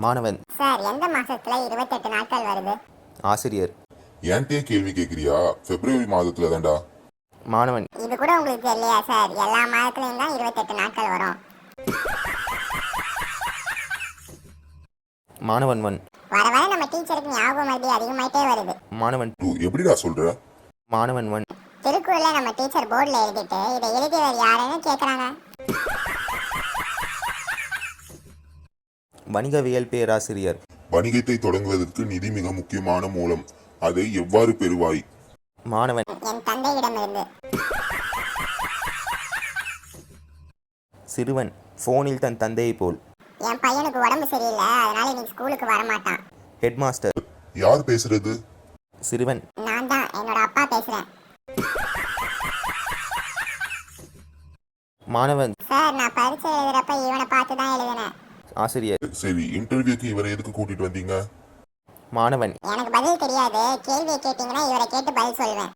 மாணவன். சார் எந்த மாசத்துல 28 நாட்கள் வருது? ஆசிரியர். என்கிட்டயே கேள்வி கேட்குறியா? பிப்ரவரி மாதத்துல தான்டா. மாணவன். இது கூட உங்களுக்கு தெரியலையா சார்? எல்லா மாதத்துலயும் தான் 28 நாட்கள் வரும். மாணவன் 1. வர வர நம்ம டீச்சருக்கு ஞாபகம் மறுபடி அதிகமாயிட்டே வருது. மாணவன் 2. எப்படிடா சொல்ற? மாணவன் 1. திருக்குறளை நம்ம டீச்சர் போர்டில் எழுதிட்டு இதை எழுதியவர் யாருன்னு கேட்குறாங்க. வணிகவியல் பேராசிரியர். வணிகத்தை தொடங்குவதற்கு நிதி மிக முக்கியமான மூலம். அதை எவ்வாறு பெறுவாய்? மாணவன். என் தந்தையிடமிருந்து. சிறுவன் போனில் தன் தந்தையை போல். என் பையனுக்கு உடம்பு சரியில்லை, அதனால இன்னைக்கு ஸ்கூலுக்கு வரமாட்டான். ஹெட்மாஸ்டர். யார் பேசுறது? சிறுவன். நான் தான், என்னோட அப்பா பேசுறேன். மாணவன். சார் நான் பரீட்சை எழுதுறப்ப இவனை பார்த்து தான் எழுதினேன். ஆசிரியர். சரி, இன்டர்வியூக்கு இவரை எதுக்கு கூட்டிட்டு வந்தீங்க? மாணவன். எனக்கு பதில் தெரியாது, கேள்வியை கேட்டீங்கன்னா இவரை கேட்டு பதில் சொல்வேன்.